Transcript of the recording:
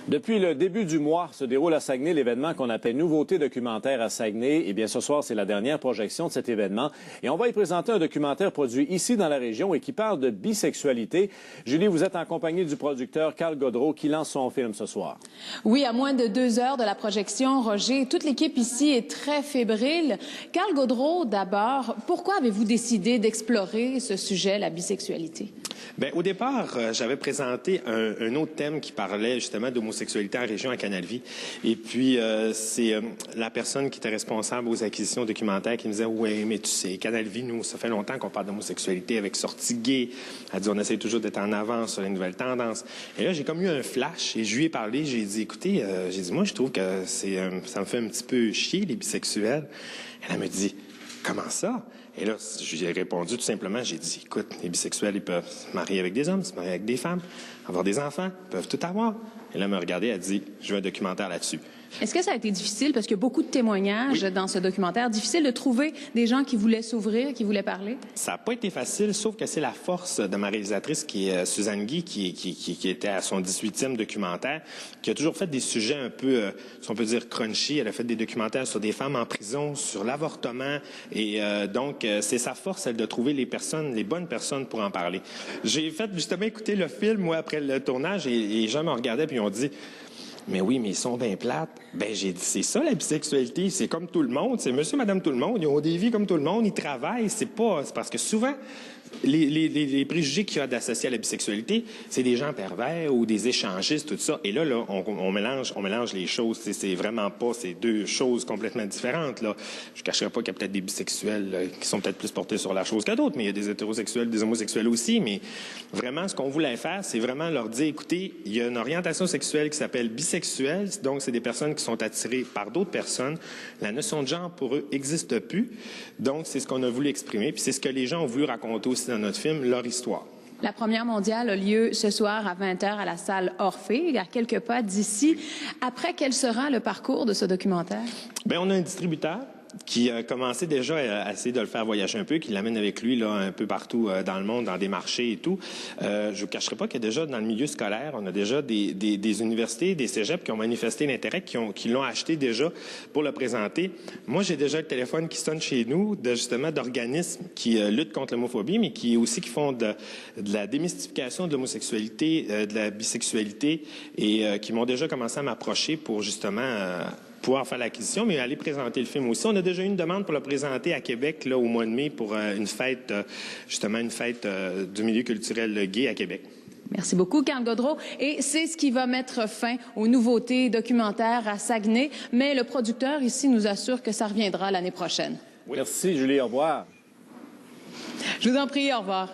Depuis le début du mois se déroule à Saguenay l'événement qu'on appelle Nouveautés documentaires à Saguenay. Eh bien, ce soir, c'est la dernière projection de cet événement. Et on va y présenter un documentaire produit ici dans la région et qui parle de bisexualité. Julie, vous êtes en compagnie du producteur Carl Godreau qui lance son film ce soir. Oui, à moins de 2 heures de la projection, Roger, toute l'équipe ici est très fébrile. Carl Godreau, d'abord, pourquoi avez-vous décidé d'explorer ce sujet, la bisexualité? Bien, au départ, j'avais présenté un autre thème qui parlait justement d'homosexualité en région à Canal-Vie. Et puis, c'est la personne qui était responsable aux acquisitions documentaires qui me disait « Oui, mais tu sais, Canal-Vie, nous, ça fait longtemps qu'on parle d'homosexualité avec Sortie Gay. » Elle dit « On essaie toujours d'être en avance sur les nouvelles tendances. » Et là, j'ai comme eu un flash et je lui ai parlé. J'ai dit « Écoutez, moi, je trouve que ça me fait un petit peu chier, les bisexuels. » Elle me dit « Comment ça? » Et là, je lui ai répondu tout simplement, j'ai dit, écoute, les bisexuels, ils peuvent se marier avec des hommes, se marier avec des femmes, avoir des enfants, ils peuvent tout avoir. Et là, elle m'a regardé, elle a dit, je veux un documentaire là-dessus. Est-ce que ça a été difficile, parce qu'il y a beaucoup de témoignages dans ce documentaire, difficile de trouver des gens qui voulaient s'ouvrir, qui voulaient parler? Ça n'a pas été facile, sauf que c'est la force de ma réalisatrice, qui est Suzanne Guy, qui était à son 18e documentaire, qui a toujours fait des sujets un peu, si on peut dire, crunchy. Elle a fait des documentaires sur des femmes en prison, sur l'avortement, et donc, c'est sa force, elle, de trouver les bonnes personnes pour en parler. J'ai fait justement écouter le film, moi, après le tournage, et les gens me regardaient, puis ils ont dit... Mais oui, mais ils sont bien plates. Ben, j'ai dit, c'est ça la bisexualité, c'est comme tout le monde, c'est monsieur, madame, tout le monde, ils ont des vies comme tout le monde, ils travaillent, c'est parce que souvent, les préjugés qu'il y a d'associer à la bisexualité, c'est des gens pervers ou des échangistes, tout ça. Et là, on mélange les choses. C'est vraiment pas, c'est deux choses complètement différentes, là. Je cacherai pas qu'il y a peut-être des bisexuels qui sont peut-être plus portés sur la chose que d'autres, mais il y a des hétérosexuels, des homosexuels aussi. Mais vraiment, ce qu'on voulait faire, c'est vraiment leur dire, écoutez, il y a une orientation sexuelle qui s'appelle bisexuelle. Donc, c'est des personnes qui sont attirées par d'autres personnes. La notion de genre, pour eux, n'existe plus. Donc, c'est ce qu'on a voulu exprimer. Puis c'est ce que les gens ont voulu raconter aussi dans notre film, leur histoire. La première mondiale a lieu ce soir à 20h à la salle Orphée, à quelques pas d'ici. Après, quel sera le parcours de ce documentaire? Bien, on a un distributeur qui a commencé déjà à essayer de le faire voyager un peu, qui l'amène avec lui là un peu partout dans le monde, dans des marchés et tout. Je vous cacherai pas qu'il y a déjà dans le milieu scolaire, on a déjà des universités, des cégeps qui ont manifesté l'intérêt, qui l'ont acheté déjà pour le présenter. Moi, j'ai déjà le téléphone qui sonne chez nous, justement d'organismes qui luttent contre l'homophobie, mais qui font de la démystification de l'homosexualité, de la bisexualité, et qui m'ont déjà commencé à m'approcher pour justement pouvoir faire l'acquisition, mais aller présenter le film aussi. On a déjà eu une demande pour le présenter à Québec là, au mois de mai pour une fête, justement une fête du milieu culturel gay à Québec. Merci beaucoup, Carl Godreau. Et c'est ce qui va mettre fin aux nouveautés documentaires à Saguenay. Mais le producteur ici nous assure que ça reviendra l'année prochaine. Oui. Merci, Julie. Au revoir. Je vous en prie, au revoir.